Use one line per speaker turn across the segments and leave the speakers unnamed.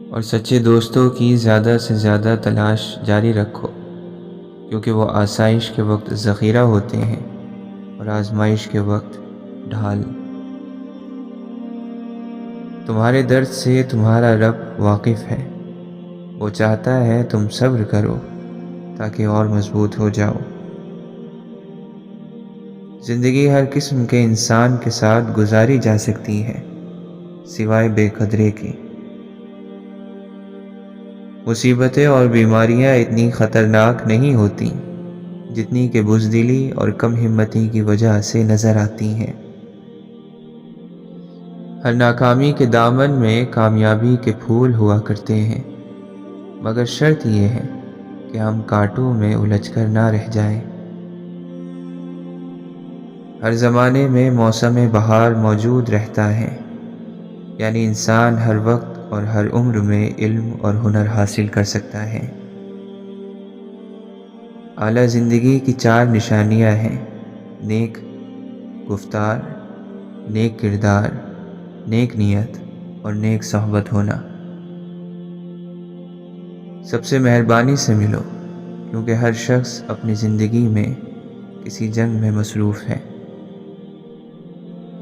اور سچے دوستوں کی زیادہ سے زیادہ تلاش جاری رکھو، کیونکہ وہ آسائش کے وقت ذخیرہ ہوتے ہیں اور آزمائش کے وقت ڈھال۔ تمہارے درد سے تمہارا رب واقف ہے، وہ چاہتا ہے تم صبر کرو تاکہ اور مضبوط ہو جاؤ۔ زندگی ہر قسم کے انسان کے ساتھ گزاری جا سکتی ہے، سوائے بے قدرے کے۔ مصیبتیں اور بیماریاں اتنی خطرناک نہیں ہوتی جتنی کہ بزدلی اور کم ہمتی کی وجہ سے نظر آتی ہیں۔ ہر ناکامی کے دامن میں کامیابی کے پھول ہوا کرتے ہیں، مگر شرط یہ ہے کہ ہم کانٹوں میں الجھ کر نہ رہ جائیں۔ ہر زمانے میں موسم بہار موجود رہتا ہے، یعنی انسان ہر وقت اور ہر عمر میں علم اور ہنر حاصل کر سکتا ہے۔ اعلیٰ زندگی کی 4 نشانیاں ہیں: نیک گفتار، نیک کردار، نیک نیت اور نیک صحبت ہونا۔ سب سے مہربانی سے ملو، کیونکہ ہر شخص اپنی زندگی میں کسی جنگ میں مصروف ہے۔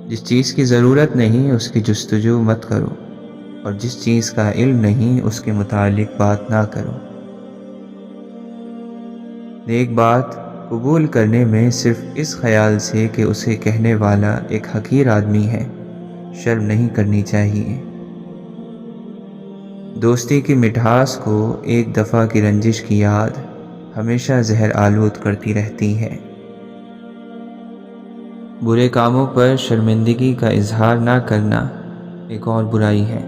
جس چیز کی ضرورت نہیں اس کی جستجو مت کرو، اور جس چیز کا علم نہیں اس کے متعلق بات نہ کرو۔ نیک بات قبول کرنے میں صرف اس خیال سے کہ اسے کہنے والا ایک حقیر آدمی ہے شرم نہیں کرنی چاہیے۔ دوستی کی مٹھاس کو ایک دفعہ کی رنجش کی یاد ہمیشہ زہر آلود کرتی رہتی ہے۔ برے کاموں پر شرمندگی کا اظہار نہ کرنا ایک اور برائی ہے۔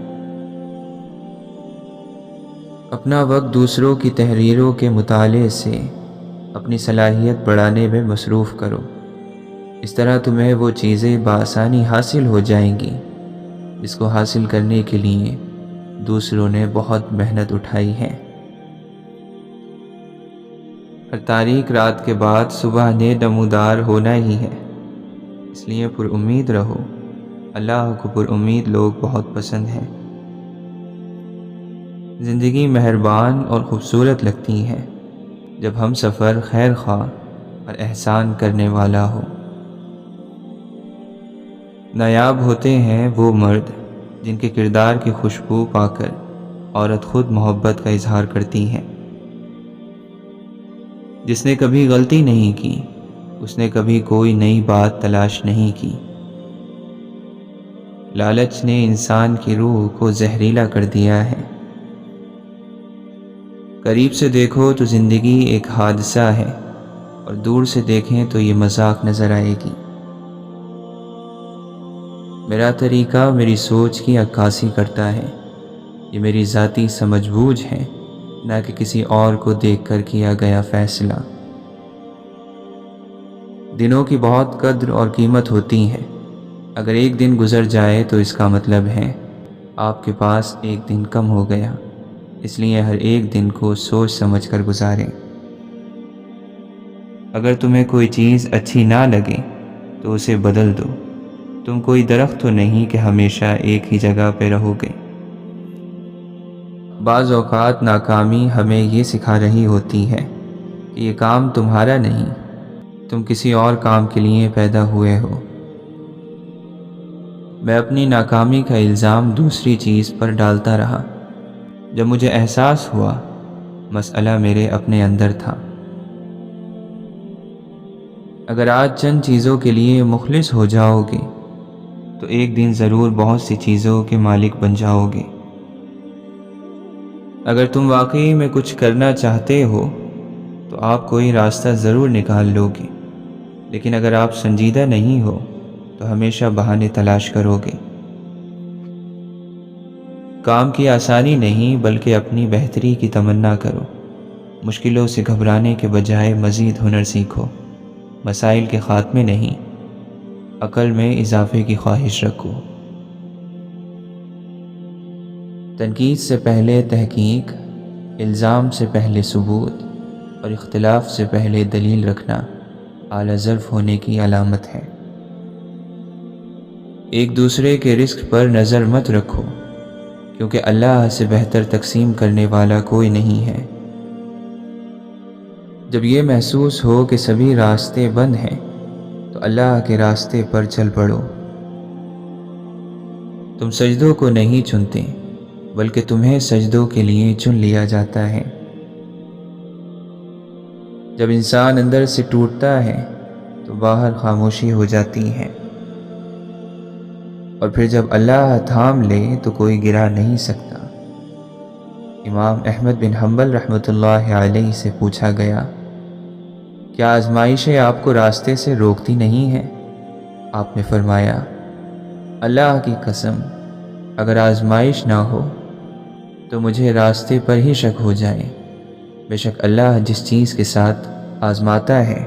اپنا وقت دوسروں کی تحریروں کے مطالعے سے اپنی صلاحیت بڑھانے میں مصروف کرو، اس طرح تمہیں وہ چیزیں بآسانی حاصل ہو جائیں گی جس کو حاصل کرنے کے لیے دوسروں نے بہت محنت اٹھائی ہے۔ ہر تاریک رات کے بعد صبح نے نمودار ہونا ہی ہے، اس لیے پر امید رہو، اللہ کو پر امید لوگ بہت پسند ہیں۔ زندگی مہربان اور خوبصورت لگتی ہے جب ہم سفر خیر خواہ اور احسان کرنے والا ہو۔ نایاب ہوتے ہیں وہ مرد جن کے کردار کی خوشبو پا کر عورت خود محبت کا اظہار کرتی ہے۔ جس نے کبھی غلطی نہیں کی اس نے کبھی کوئی نئی بات تلاش نہیں کی۔ لالچ نے انسان کی روح کو زہریلا کر دیا ہے۔ قریب سے دیکھو تو زندگی ایک حادثہ ہے، اور دور سے دیکھیں تو یہ مذاق نظر آئے گی۔ میرا طریقہ میری سوچ کی عکاسی کرتا ہے، یہ میری ذاتی سمجھ بوجھ ہے، نہ کہ کسی اور کو دیکھ کر کیا گیا فیصلہ۔ دنوں کی بہت قدر اور قیمت ہوتی ہے، اگر ایک دن گزر جائے تو اس کا مطلب ہے آپ کے پاس ایک دن کم ہو گیا، اس لیے ہر ایک دن کو سوچ سمجھ کر گزاریں۔ اگر تمہیں کوئی چیز اچھی نہ لگے تو اسے بدل دو، تم کوئی درخت تو نہیں کہ ہمیشہ ایک ہی جگہ پہ رہو گے۔ بعض اوقات ناکامی ہمیں یہ سکھا رہی ہوتی ہے کہ یہ کام تمہارا نہیں، تم کسی اور کام کے لیے پیدا ہوئے ہو۔ میں اپنی ناکامی کا الزام دوسری چیز پر ڈالتا رہا، جب مجھے احساس ہوا مسئلہ میرے اپنے اندر تھا۔ اگر آج چند چیزوں کے لیے مخلص ہو جاؤ گے تو ایک دن ضرور بہت سی چیزوں کے مالک بن جاؤ گے۔ اگر تم واقعی میں کچھ کرنا چاہتے ہو تو آپ کوئی راستہ ضرور نکال لو گے، لیکن اگر آپ سنجیدہ نہیں ہو تو ہمیشہ بہانے تلاش کرو گے۔ کام کی آسانی نہیں بلکہ اپنی بہتری کی تمنا کرو۔ مشکلوں سے گھبرانے کے بجائے مزید ہنر سیکھو۔ مسائل کے خاتمے نہیں، عقل میں اضافے کی خواہش رکھو۔ تنقید سے پہلے تحقیق، الزام سے پہلے ثبوت اور اختلاف سے پہلے دلیل رکھنا اعلی ظرف ہونے کی علامت ہے۔ ایک دوسرے کے رزق پر نظر مت رکھو، کیونکہ اللہ سے بہتر تقسیم کرنے والا کوئی نہیں ہے۔ جب یہ محسوس ہو کہ سبھی راستے بند ہیں تو اللہ کے راستے پر چل پڑو۔ تم سجدوں کو نہیں چنتے بلکہ تمہیں سجدوں کے لیے چن لیا جاتا ہے۔ جب انسان اندر سے ٹوٹتا ہے تو باہر خاموشی ہو جاتی ہے، اور پھر جب اللہ تھام لے تو کوئی گرا نہیں سکتا۔ امام احمد بن حنبل رحمۃ اللہ علیہ سے پوچھا گیا، کیا آزمائشیں آپ کو راستے سے روکتی نہیں ہیں؟ آپ نے فرمایا، اللہ کی قسم، اگر آزمائش نہ ہو تو مجھے راستے پر ہی شک ہو جائے۔ بے شک اللہ جس چیز کے ساتھ آزماتا ہے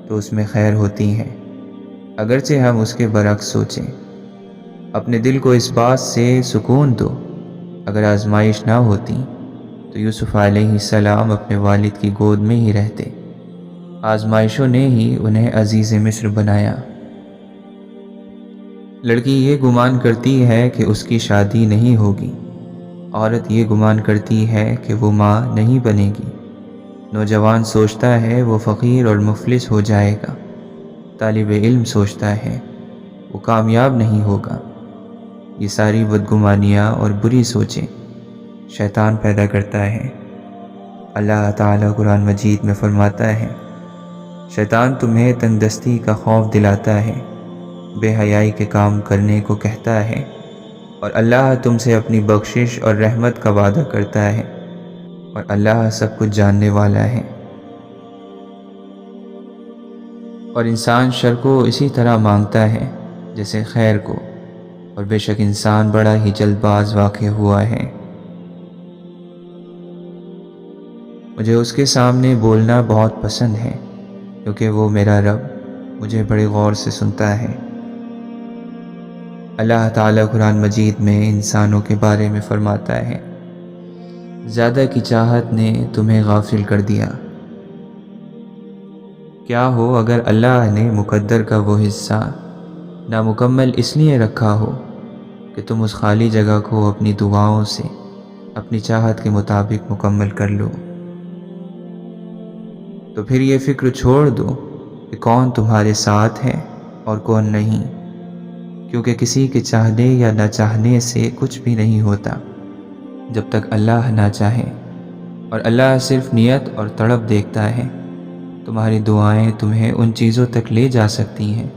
تو اس میں خیر ہوتی ہے، اگرچہ ہم اس کے برعکس سوچیں۔ اپنے دل کو اس بات سے سکون دو، اگر آزمائش نہ ہوتی تو یوسف علیہ السلام اپنے والد کی گود میں ہی رہتے، آزمائشوں نے ہی انہیں عزیز مصر بنایا۔ لڑکی یہ گمان کرتی ہے کہ اس کی شادی نہیں ہوگی، عورت یہ گمان کرتی ہے کہ وہ ماں نہیں بنے گی، نوجوان سوچتا ہے وہ فقیر اور مفلس ہو جائے گا، طالب علم سوچتا ہے وہ کامیاب نہیں ہوگا۔ یہ ساری بدگمانیاں اور بری سوچیں شیطان پیدا کرتا ہے۔ اللہ تعالیٰ قرآن مجید میں فرماتا ہے، شیطان تمہیں تنگ دستی کا خوف دلاتا ہے، بے حیائی کے کام کرنے کو کہتا ہے، اور اللہ تم سے اپنی بخشش اور رحمت کا وعدہ کرتا ہے، اور اللہ سب کچھ جاننے والا ہے۔ اور انسان شر کو اسی طرح مانگتا ہے جیسے خیر کو، اور بے شک انسان بڑا ہی جلد باز واقع ہوا ہے۔ مجھے اس کے سامنے بولنا بہت پسند ہے کیونکہ وہ میرا رب مجھے بڑے غور سے سنتا ہے۔ اللہ تعالیٰ قرآن مجید میں انسانوں کے بارے میں فرماتا ہے، زیادہ کی چاہت نے تمہیں غافل کر دیا۔ کیا ہو اگر اللہ نے مقدر کا وہ حصہ نامکمل اس لیے رکھا ہو کہ تم اس خالی جگہ کو اپنی دعاؤں سے اپنی چاہت کے مطابق مکمل کر لو، تو پھر یہ فکر چھوڑ دو کہ کون تمہارے ساتھ ہے اور کون نہیں، کیونکہ کسی کے چاہنے یا نہ چاہنے سے کچھ بھی نہیں ہوتا جب تک اللہ نہ چاہے، اور اللہ صرف نیت اور تڑپ دیکھتا ہے۔ تمہاری دعائیں تمہیں ان چیزوں تک لے جا سکتی ہیں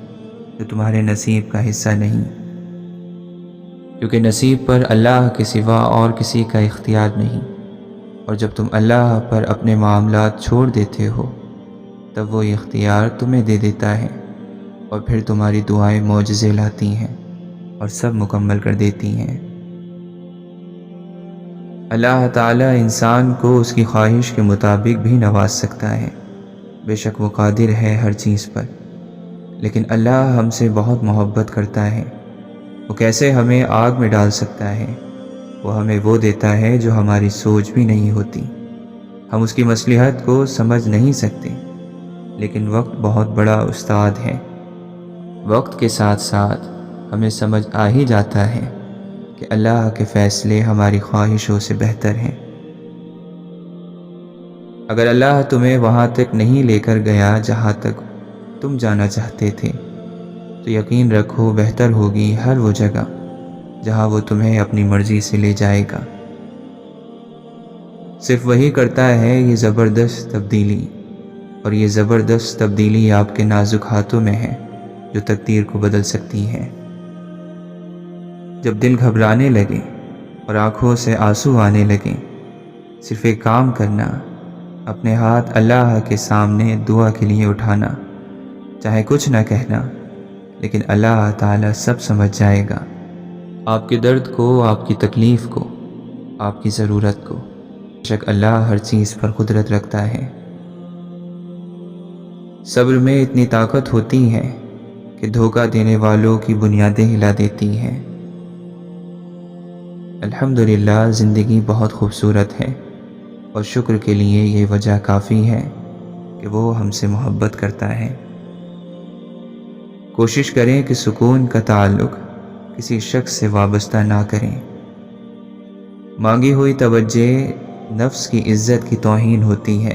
جو تمہارے نصیب کا حصہ نہیں، کیونکہ نصیب پر اللہ کے سوا اور کسی کا اختیار نہیں، اور جب تم اللہ پر اپنے معاملات چھوڑ دیتے ہو تب وہ اختیار تمہیں دے دیتا ہے، اور پھر تمہاری دعائیں معجزے لاتی ہیں اور سب مکمل کر دیتی ہیں۔ اللہ تعالیٰ انسان کو اس کی خواہش کے مطابق بھی نواز سکتا ہے، بے شک وہ قادر ہے ہر چیز پر، لیکن اللہ ہم سے بہت محبت کرتا ہے۔ وہ کیسے ہمیں آگ میں ڈال سکتا ہے؟ وہ ہمیں وہ دیتا ہے جو ہماری سوچ بھی نہیں ہوتی۔ ہم اس کی مصلحت کو سمجھ نہیں سکتے، لیکن وقت بہت بڑا استاد ہے۔ وقت کے ساتھ ساتھ ہمیں سمجھ آ ہی جاتا ہے کہ اللہ کے فیصلے ہماری خواہشوں سے بہتر ہیں۔ اگر اللہ تمہیں وہاں تک نہیں لے کر گیا جہاں تک تم جانا چاہتے تھے تو یقین رکھو بہتر ہوگی ہر وہ جگہ جہاں وہ تمہیں اپنی مرضی سے لے جائے گا۔ صرف وہی کرتا ہے یہ زبردست تبدیلی، اور یہ زبردست تبدیلی آپ کے نازک ہاتھوں میں ہے جو تقدیر کو بدل سکتی ہے۔ جب دل گھبرانے لگے اور آنکھوں سے آنسو آنے لگیں، صرف ایک کام کرنا، اپنے ہاتھ اللہ کے سامنے دعا کے لیے اٹھانا، چاہے کچھ نہ کہنا، لیکن اللہ تعالیٰ سب سمجھ جائے گا، آپ کے درد کو، آپ کی تکلیف کو، آپ کی ضرورت کو۔ بے شک اللہ ہر چیز پر قدرت رکھتا ہے۔ صبر میں اتنی طاقت ہوتی ہے کہ دھوکہ دینے والوں کی بنیادیں ہلا دیتی ہیں۔ الحمدللہ زندگی بہت خوبصورت ہے، اور شکر کے لیے یہ وجہ کافی ہے کہ وہ ہم سے محبت کرتا ہے۔ کوشش کریں کہ سکون کا تعلق کسی شخص سے وابستہ نہ کریں، مانگی ہوئی توجہ نفس کی عزت کی توہین ہوتی ہے۔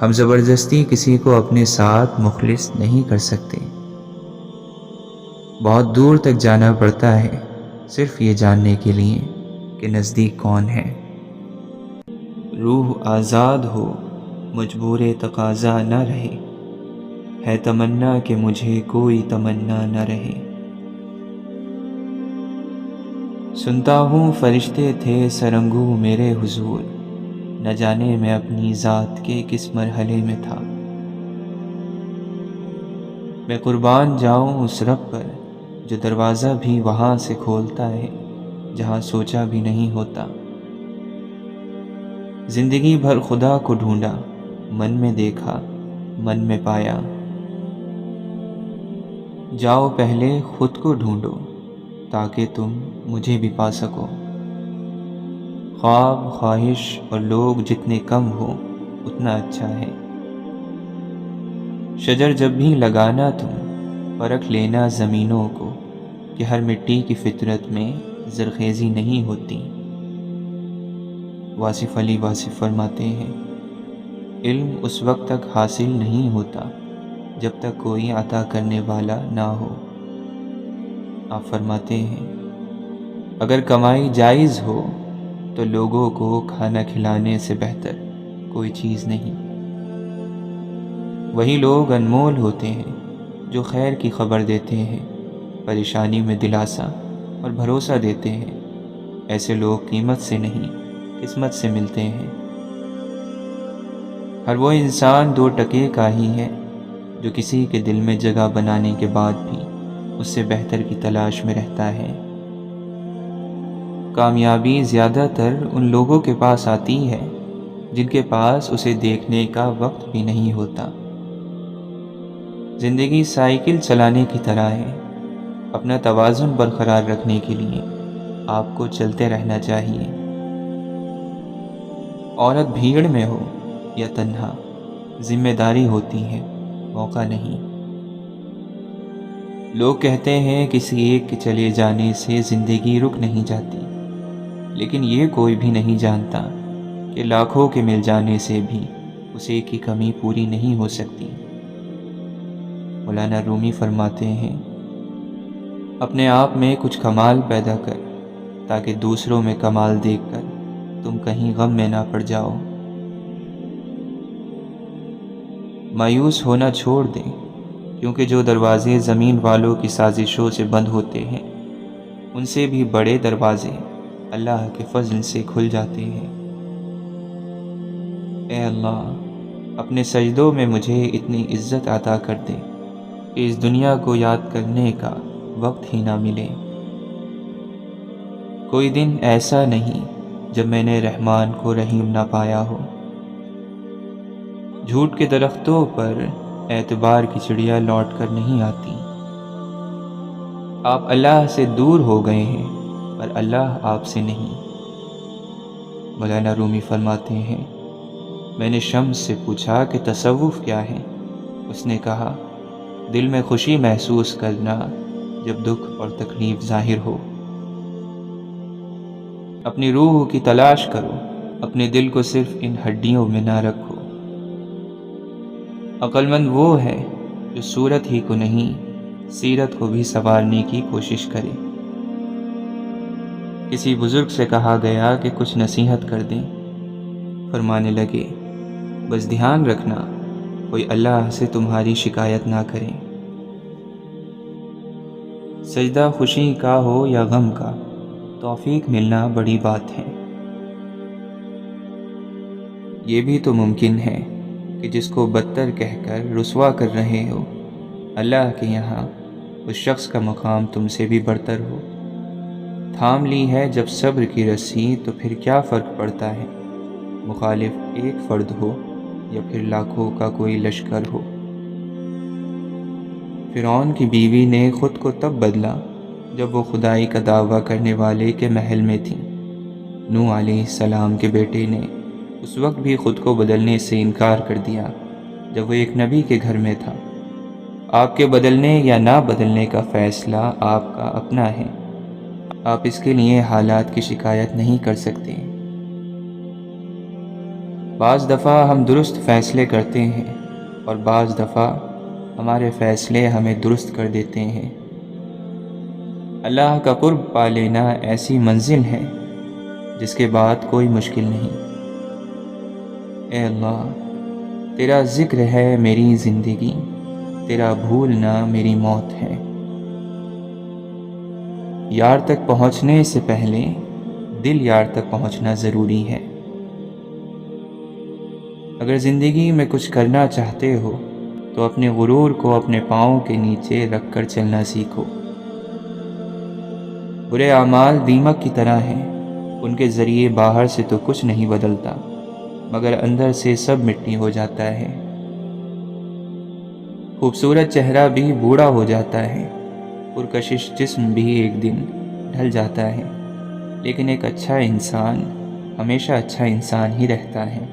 ہم زبردستی کسی کو اپنے ساتھ مخلص نہیں کر سکتے۔ بہت دور تک جانا پڑتا ہے صرف یہ جاننے کے لیے کہ نزدیک کون ہے۔ روح آزاد ہو، مجبور تقاضا نہ رہے، ہے تمنا کہ مجھے کوئی تمنا نہ رہے۔ سنتا ہوں فرشتے تھے سرنگو میرے حضور، نہ جانے میں اپنی ذات کے کس مرحلے میں تھا۔ میں قربان جاؤں اس رب پر جو دروازہ بھی وہاں سے کھولتا ہے جہاں سوچا بھی نہیں ہوتا۔ زندگی بھر خدا کو ڈھونڈا، من میں دیکھا، من میں پایا۔ جاؤ پہلے خود کو ڈھونڈو تاکہ تم مجھے بھی پا سکو۔ خواب، خواہش اور لوگ جتنے کم ہو اتنا اچھا ہے۔ شجر جب بھی لگانا تم پرکھ لینا زمینوں کو کہ ہر مٹی کی فطرت میں زرخیزی نہیں ہوتی۔ واصف علی واصف فرماتے ہیں، علم اس وقت تک حاصل نہیں ہوتا جب تک کوئی عطا کرنے والا نہ ہو۔ آپ فرماتے ہیں، اگر کمائی جائز ہو تو لوگوں کو کھانا کھلانے سے بہتر کوئی چیز نہیں۔ وہی لوگ انمول ہوتے ہیں جو خیر کی خبر دیتے ہیں، پریشانی میں دلاسا اور بھروسہ دیتے ہیں۔ ایسے لوگ قیمت سے نہیں قسمت سے ملتے ہیں۔ ہر وہ انسان 2 ٹکے کا ہی ہے جو کسی کے دل میں جگہ بنانے کے بعد بھی اس سے بہتر کی تلاش میں رہتا ہے۔ کامیابی زیادہ تر ان لوگوں کے پاس آتی ہے جن کے پاس اسے دیکھنے کا وقت بھی نہیں ہوتا۔ زندگی سائیکل چلانے کی طرح ہے، اپنا توازن برقرار رکھنے کے لیے آپ کو چلتے رہنا چاہیے۔ عورت بھیڑ میں ہو یا تنہا، ذمہ داری ہوتی ہے، موقع نہیں۔ لوگ کہتے ہیں کسی ایک کے چلے جانے سے زندگی رک نہیں جاتی، لیکن یہ کوئی بھی نہیں جانتا کہ لاکھوں کے مل جانے سے بھی اس ایک کی کمی پوری نہیں ہو سکتی۔ مولانا رومی فرماتے ہیں، اپنے آپ میں کچھ کمال پیدا کر تاکہ دوسروں میں کمال دیکھ کر تم کہیں غم میں نہ پڑ جاؤ۔ مایوس ہونا چھوڑ دیں، کیونکہ جو دروازے زمین والوں کی سازشوں سے بند ہوتے ہیں ان سے بھی بڑے دروازے اللہ کے فضل سے کھل جاتے ہیں۔ اے اللہ، اپنے سجدوں میں مجھے اتنی عزت عطا کر دے کہ اس دنیا کو یاد کرنے کا وقت ہی نہ ملے۔ کوئی دن ایسا نہیں جب میں نے رحمان کو رحیم نہ پایا ہو۔ جھوٹ کے درختوں پر اعتبار کی چڑیا لوٹ کر نہیں آتی۔ آپ اللہ سے دور ہو گئے ہیں پر اللہ آپ سے نہیں۔ مولانا رومی فرماتے ہیں، میں نے شمس سے پوچھا کہ تصوف کیا ہے؟ اس نے کہا، دل میں خوشی محسوس کرنا جب دکھ اور تکلیف ظاہر ہو۔ اپنی روح کی تلاش کرو، اپنے دل کو صرف ان ہڈیوں میں نہ رکھو۔ عقل مند وہ ہے جو صورت ہی کو نہیں سیرت کو بھی سنوارنے کی کوشش کرے۔ کسی بزرگ سے کہا گیا کہ کچھ نصیحت کر دیں، فرمانے لگے، بس دھیان رکھنا کوئی اللہ سے تمہاری شکایت نہ کرے۔ سجدہ خوشی کا ہو یا غم کا، توفیق ملنا بڑی بات ہے۔ یہ بھی تو ممکن ہے کہ جس کو بدتر کہہ کر رسوا کر رہے ہو، اللہ کے یہاں اس شخص کا مقام تم سے بھی برتر ہو۔ تھام لی ہے جب صبر کی رسی تو پھر کیا فرق پڑتا ہے، مخالف ایک فرد ہو یا پھر لاکھوں کا کوئی لشکر ہو۔ فرعون کی بیوی نے خود کو تب بدلا جب وہ خدائی کا دعویٰ کرنے والے کے محل میں تھی۔ نوح علیہ السلام کے بیٹے نے اس وقت بھی خود کو بدلنے سے انکار کر دیا جب وہ ایک نبی کے گھر میں تھا۔ آپ کے بدلنے یا نہ بدلنے کا فیصلہ آپ کا اپنا ہے۔ آپ اس کے لیے حالات کی شکایت نہیں کر سکتے۔ بعض دفعہ ہم درست فیصلے کرتے ہیں اور بعض دفعہ ہمارے فیصلے ہمیں درست کر دیتے ہیں۔ اللہ کا قرب پا لینا ایسی منزل ہے جس کے بعد کوئی مشکل نہیں۔ اے اللہ، تیرا ذکر ہے میری زندگی، تیرا بھولنا میری موت ہے۔ یار تک پہنچنے سے پہلے دل یار تک پہنچنا ضروری ہے۔ اگر زندگی میں کچھ کرنا چاہتے ہو تو اپنے غرور کو اپنے پاؤں کے نیچے رکھ کر چلنا سیکھو۔ برے اعمال دیمک کی طرح ہیں، ان کے ذریعے باہر سے تو کچھ نہیں بدلتا مگر اندر سے سب مٹی ہو جاتا ہے۔ خوبصورت چہرہ بھی بوڑھا ہو جاتا ہے، پرکشش جسم بھی ایک دن ڈھل جاتا ہے، لیکن ایک اچھا انسان ہمیشہ اچھا انسان ہی رہتا ہے۔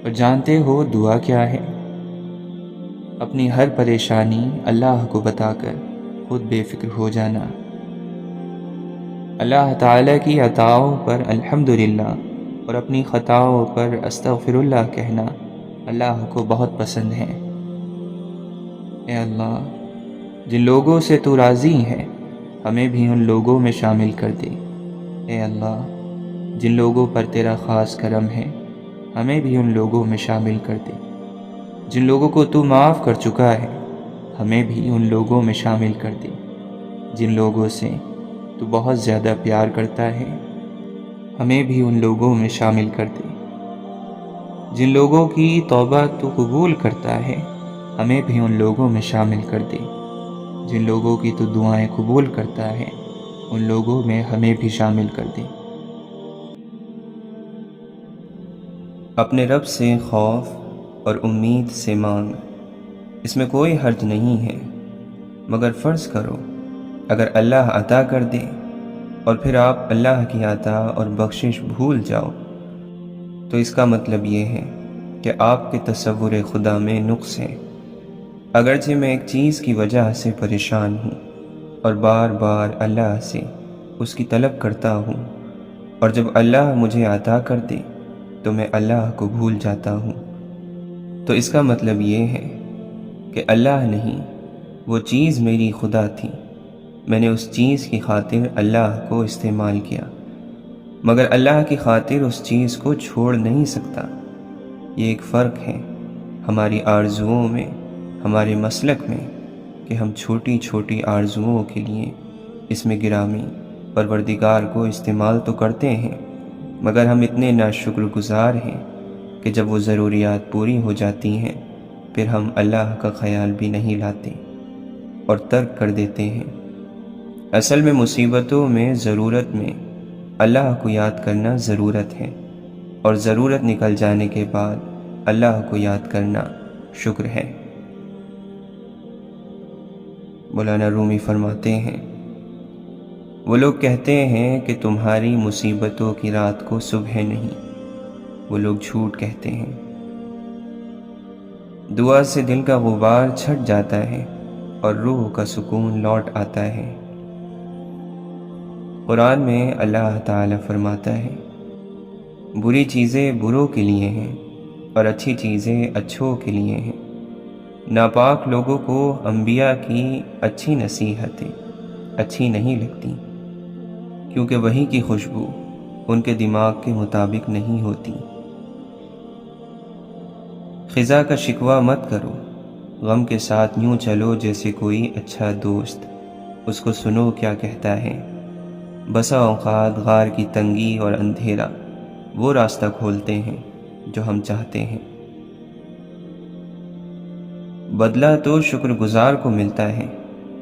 اور جانتے ہو دعا کیا ہے؟ اپنی ہر پریشانی اللہ کو بتا کر خود بے فکر ہو جانا۔ اللہ تعالیٰ کی عطاؤں پر الحمدللہ اور اپنی خطاؤں پر استغفر اللہ کہنا اللہ کو بہت پسند ہے۔ اے اللہ، جن لوگوں سے تو راضی ہے ہمیں بھی ان لوگوں میں شامل کر دے۔ اے اللہ، جن لوگوں پر تیرا خاص کرم ہے ہمیں بھی ان لوگوں میں شامل کر دے۔ جن لوگوں کو تو معاف کر چکا ہے ہمیں بھی ان لوگوں میں شامل کر دے۔ جن لوگوں سے تو بہت زیادہ پیار کرتا ہے ہمیں بھی ان لوگوں میں شامل کر دے۔ جن لوگوں کی توبہ تو قبول کرتا ہے ہمیں بھی ان لوگوں میں شامل کر دے۔ جن لوگوں کی تو دعائیں قبول کرتا ہے ان لوگوں میں ہمیں بھی شامل کر دے۔ اپنے رب سے خوف اور امید سے مانگ، اس میں کوئی حرج نہیں ہے، مگر فرض کرو اگر اللہ عطا کر دے اور پھر آپ اللہ کی عطا اور بخشش بھول جاؤ تو اس کا مطلب یہ ہے کہ آپ کے تصور خدا میں نقص ہے۔ اگرچہ میں ایک چیز کی وجہ سے پریشان ہوں اور بار بار اللہ سے اس کی طلب کرتا ہوں، اور جب اللہ مجھے عطا کر دے تو میں اللہ کو بھول جاتا ہوں، تو اس کا مطلب یہ ہے کہ اللہ نہیں، وہ چیز میری خدا تھی، میں نے اس چیز کی خاطر اللہ کو استعمال کیا، مگر اللہ کی خاطر اس چیز کو چھوڑ نہیں سکتا۔ یہ ایک فرق ہے ہماری آرزوؤں میں، ہمارے مسلک میں، کہ ہم چھوٹی چھوٹی آرزوؤں کے لیے اس میں گرامی پروردگار کو استعمال تو کرتے ہیں، مگر ہم اتنے ناشکر گزار ہیں کہ جب وہ ضروریات پوری ہو جاتی ہیں پھر ہم اللہ کا خیال بھی نہیں لاتے اور ترک کر دیتے ہیں۔ اصل میں مصیبتوں میں، ضرورت میں اللہ کو یاد کرنا ضرورت ہے، اور ضرورت نکل جانے کے بعد اللہ کو یاد کرنا شکر ہے۔ مولانا رومی فرماتے ہیں، وہ لوگ کہتے ہیں کہ تمہاری مصیبتوں کی رات کو صبح نہیں، وہ لوگ جھوٹ کہتے ہیں۔ دعا سے دل کا غبار چھٹ جاتا ہے اور روح کا سکون لوٹ آتا ہے۔ قرآن میں اللہ تعالیٰ فرماتا ہے، بری چیزیں بروں کے لیے ہیں اور اچھی چیزیں اچھوں کے لیے ہیں۔ ناپاک لوگوں کو انبیاء کی اچھی نصیحتیں اچھی نہیں لگتی، کیونکہ وحی کی خوشبو ان کے دماغ کے مطابق نہیں ہوتی۔ خزاں کا شکوہ مت کرو، غم کے ساتھ یوں چلو جیسے کوئی اچھا دوست، اس کو سنو کیا کہتا ہے۔ بسا اوقات غار کی تنگی اور اندھیرا وہ راستہ کھولتے ہیں جو ہم چاہتے ہیں۔ بدلہ تو شکر گزار کو ملتا ہے،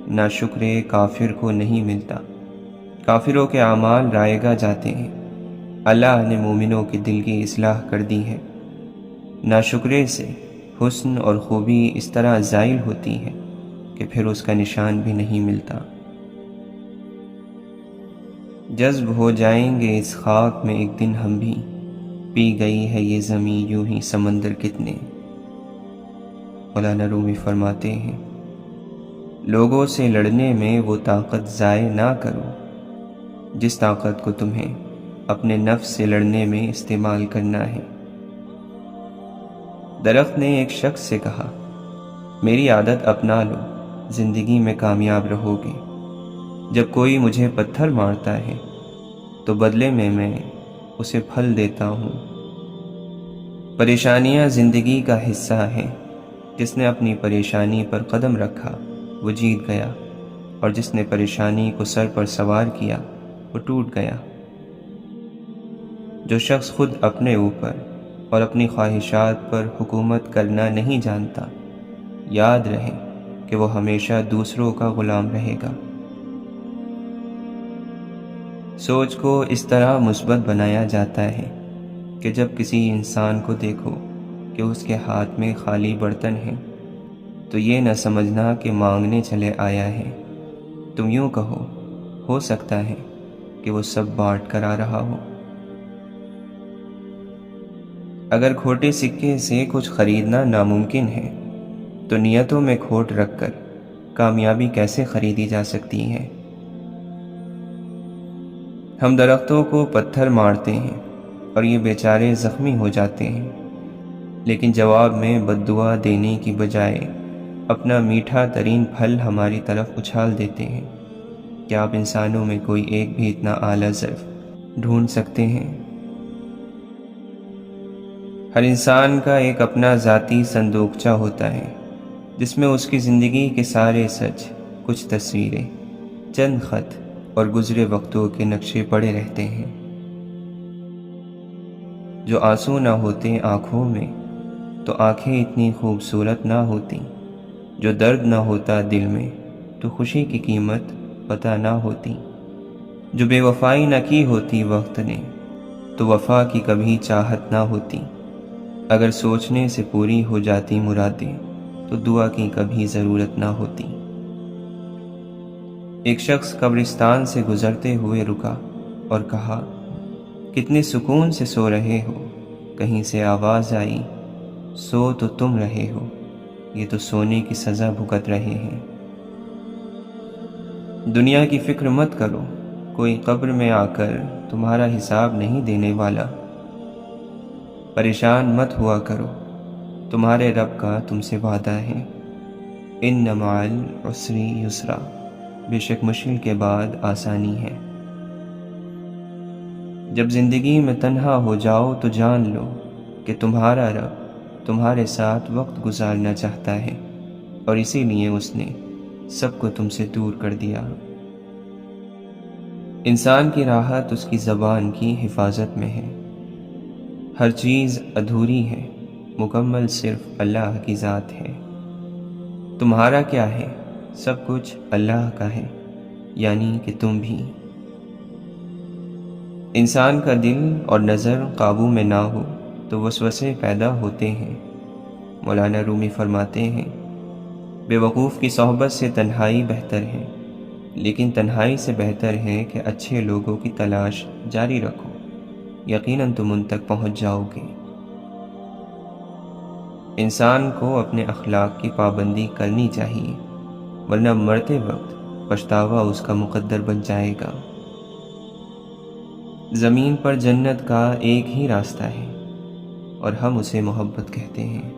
ناشکر کافر کو نہیں ملتا۔ کافروں کے اعمال رائے گاہ جاتے ہیں، اللہ نے مومنوں کے دل کی اصلاح کر دی ہے۔ ناشکرے سے حسن اور خوبی اس طرح زائل ہوتی ہے کہ پھر اس کا نشان بھی نہیں ملتا۔ جذب ہو جائیں گے اس خاک میں ایک دن ہم بھی، پی گئی ہے یہ زمین یوں ہی سمندر کتنے۔ مولانا رومی فرماتے ہیں، لوگوں سے لڑنے میں وہ طاقت ضائع نہ کرو جس طاقت کو تمہیں اپنے نفس سے لڑنے میں استعمال کرنا ہے۔ درخت نے ایک شخص سے کہا، میری عادت اپنا لو، زندگی میں کامیاب رہو گے۔ جب کوئی مجھے پتھر مارتا ہے تو بدلے میں اسے پھل دیتا ہوں۔ پریشانیاں زندگی کا حصہ ہیں۔ جس نے اپنی پریشانی پر قدم رکھا وہ جیت گیا، اور جس نے پریشانی کو سر پر سوار کیا وہ ٹوٹ گیا۔ جو شخص خود اپنے اوپر اور اپنی خواہشات پر حکومت کرنا نہیں جانتا، یاد رہے کہ وہ ہمیشہ دوسروں کا غلام رہے گا۔ سوچ کو اس طرح مثبت بنایا جاتا ہے کہ جب کسی انسان کو دیکھو کہ اس کے ہاتھ میں خالی برتن ہے تو یہ نہ سمجھنا کہ مانگنے چلے آیا ہے۔ تم یوں کہو، ہو سکتا ہے کہ وہ سب بانٹ کر آ رہا ہو۔ اگر کھوٹے سکے سے کچھ خریدنا ناممکن ہے تو نیتوں میں کھوٹ رکھ کر کامیابی کیسے خریدی جا سکتی ہے؟ ہم درختوں کو پتھر مارتے ہیں اور یہ بیچارے زخمی ہو جاتے ہیں، لیکن جواب میں بد دعا دینے کی بجائے اپنا میٹھا ترین پھل ہماری طرف اچھال دیتے ہیں۔ کیا آپ انسانوں میں کوئی ایک بھی اتنا اعلیٰ ظرف ڈھونڈ سکتے ہیں؟ ہر انسان کا ایک اپنا ذاتی صندوقچہ ہوتا ہے جس میں اس کی زندگی کے سارے سچ، کچھ تصویریں، چند خط اور گزرے وقتوں کے نقشے پڑے رہتے ہیں۔ جو آنسو نہ ہوتے آنکھوں میں تو آنکھیں اتنی خوبصورت نہ ہوتی، جو درد نہ ہوتا دل میں تو خوشی کی قیمت پتہ نہ ہوتی، جو بے وفائی نہ کی ہوتی وقت نے تو وفا کی کبھی چاہت نہ ہوتی۔ اگر سوچنے سے پوری ہو جاتی مرادیں تو دعا کی کبھی ضرورت نہ ہوتی۔ ایک شخص قبرستان سے گزرتے ہوئے رکا اور کہا، کتنے سکون سے سو رہے ہو۔ کہیں سے آواز آئی، سو تو تم رہے ہو، یہ تو سونے کی سزا بھگت رہے ہیں۔ دنیا کی فکر مت کرو، کوئی قبر میں آ کر تمہارا حساب نہیں دینے والا۔ پریشان مت ہوا کرو، تمہارے رب کا تم سے وعدہ ہے، ان مع العسر یسرا، بے شک مشکل کے بعد آسانی ہے۔ جب زندگی میں تنہا ہو جاؤ تو جان لو کہ تمہارا رب تمہارے ساتھ وقت گزارنا چاہتا ہے، اور اسی لیے اس نے سب کو تم سے دور کر دیا۔ انسان کی راحت اس کی زبان کی حفاظت میں ہے۔ ہر چیز ادھوری ہے، مکمل صرف اللہ کی ذات ہے۔ تمہارا کیا ہے؟ سب کچھ اللہ کا ہے، یعنی کہ تم بھی۔ انسان کا دل اور نظر قابو میں نہ ہو تو وسوسے پیدا ہوتے ہیں۔ مولانا رومی فرماتے ہیں، بے وقوف کی صحبت سے تنہائی بہتر ہے، لیکن تنہائی سے بہتر ہے کہ اچھے لوگوں کی تلاش جاری رکھو، یقیناً تم ان تک پہنچ جاؤ گے۔ انسان کو اپنے اخلاق کی پابندی کرنی چاہیے، ورنہ مرتے وقت پچھتاوا اس کا مقدر بن جائے گا۔ زمین پر جنت کا ایک ہی راستہ ہے اور ہم اسے محبت کہتے ہیں۔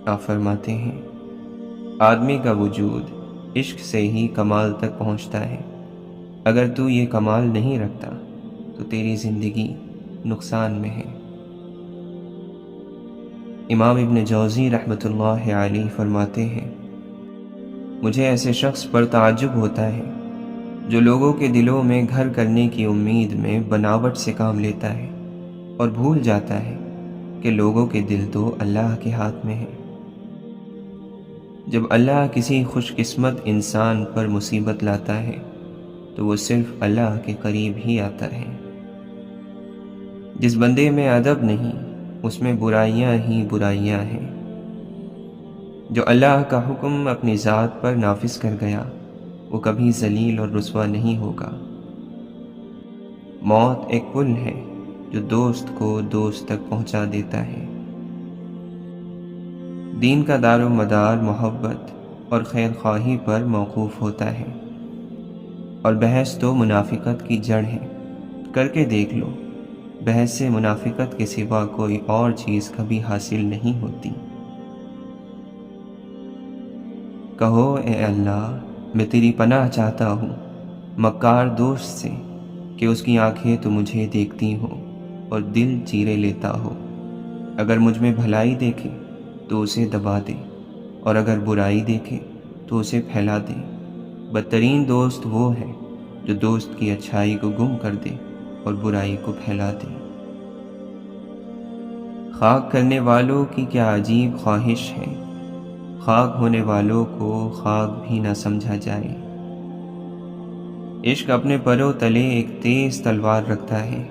آپ فرماتے ہیں، آدمی کا وجود عشق سے ہی کمال تک پہنچتا ہے۔ اگر تو یہ کمال نہیں رکھتا تو تیری زندگی نقصان میں ہے۔ امام ابن جوزی رحمۃ اللہ علیہ فرماتے ہیں، مجھے ایسے شخص پر تعجب ہوتا ہے جو لوگوں کے دلوں میں گھر کرنے کی امید میں بناوٹ سے کام لیتا ہے اور بھول جاتا ہے کہ لوگوں کے دل تو اللہ کے ہاتھ میں ہے۔ جب اللہ کسی خوش قسمت انسان پر مصیبت لاتا ہے تو وہ صرف اللہ کے قریب ہی آتا ہے۔ جس بندے میں ادب نہیں اس میں برائیاں ہی برائیاں ہیں۔ جو اللہ کا حکم اپنی ذات پر نافذ کر گیا وہ کبھی ذلیل اور رسوا نہیں ہوگا۔ موت ایک پل ہے جو دوست کو دوست تک پہنچا دیتا ہے۔ دین کا دار و مدار محبت اور خیر خواہی پر موقوف ہوتا ہے، اور بحث تو منافقت کی جڑ ہے۔ کر کے دیکھ لو، بحث سے منافقت کے سوا کوئی اور چیز کبھی حاصل نہیں ہوتی۔ کہو اے اللہ، میں تیری پناہ چاہتا ہوں مکار دوست سے، کہ اس کی آنکھیں تو مجھے دیکھتی ہوں اور دل چیرے لیتا ہو۔ اگر مجھ میں بھلائی دیکھے تو اسے دبا دے، اور اگر برائی دیکھے تو اسے پھیلا دے۔ بدترین دوست وہ ہے جو دوست کی اچھائی کو گم کر دے اور برائی کو پھیلا دے۔ خاک کرنے والوں کی کیا عجیب خواہش ہے، خاک ہونے والوں کو خاک بھی نہ سمجھا جائے۔ عشق اپنے پروں تلے ایک تیز تلوار رکھتا ہے،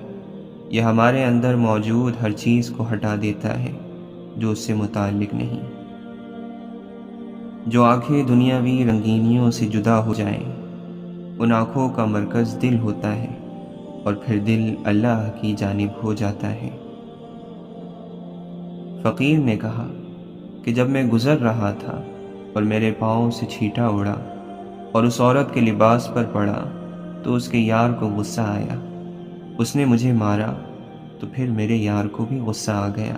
یہ ہمارے اندر موجود ہر چیز کو ہٹا دیتا ہے جو اس سے متعلق نہیں۔ جو آنکھیں دنیاوی رنگینیوں سے جدا ہو جائیں، ان آنکھوں کا مرکز دل ہوتا ہے، اور پھر دل اللہ کی جانب ہو جاتا ہے۔ فقیر نے کہا کہ جب میں گزر رہا تھا اور میرے پاؤں سے چھینٹا اڑا اور اس عورت کے لباس پر پڑا تو اس کے یار کو غصہ آیا، اس نے مجھے مارا تو پھر میرے یار کو بھی غصہ آ گیا۔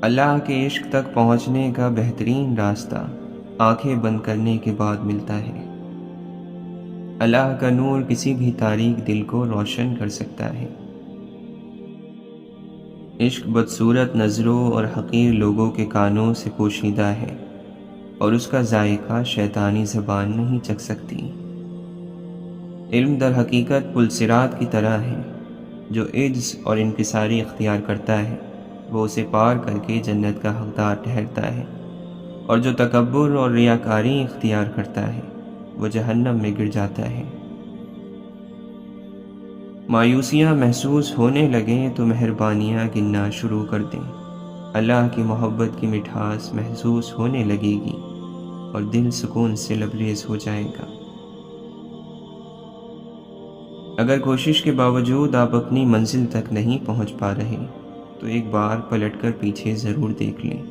اللہ کے عشق تک پہنچنے کا بہترین راستہ آنکھیں بند کرنے کے بعد ملتا ہے۔ اللہ کا نور کسی بھی تاریک دل کو روشن کر سکتا ہے۔ عشق بدصورت نظروں اور حقیر لوگوں کے کانوں سے پوشیدہ ہے، اور اس کا ذائقہ شیطانی زبان نہیں چکھ سکتی۔ علم در حقیقت پل صراط کی طرح ہے، جو عجز اور انکساری اختیار کرتا ہے وہ اسے پار کر کے جنت کا حقدار ٹھہرتا ہے، اور جو تکبر اور ریاکاری اختیار کرتا ہے وہ جہنم میں گر جاتا ہے۔ مایوسیاں محسوس ہونے لگیں تو مہربانیاں گننا شروع کر دیں۔ اللہ کی محبت کی مٹھاس محسوس ہونے لگے گی اور دل سکون سے لبریز ہو جائے گا۔ اگر کوشش کے باوجود آپ اپنی منزل تک نہیں پہنچ پا رہے تو ایک بار پلٹ کر پیچھے ضرور دیکھ لیں،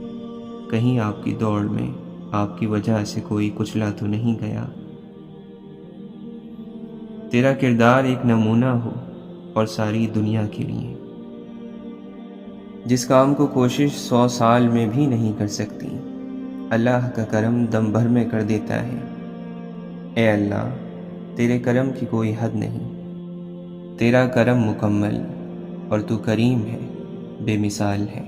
کہیں آپ کی دوڑ میں آپ کی وجہ سے کوئی کچلا تو نہیں گیا۔ تیرا کردار ایک نمونہ ہو اور ساری دنیا کے لیے۔ جس کام کو کوشش 100 سال میں بھی نہیں کر سکتی، اللہ کا کرم دم بھر میں کر دیتا ہے۔ اے اللہ، تیرے کرم کی کوئی حد نہیں، تیرا کرم مکمل، اور تو کریم ہے، بے مثال ہے۔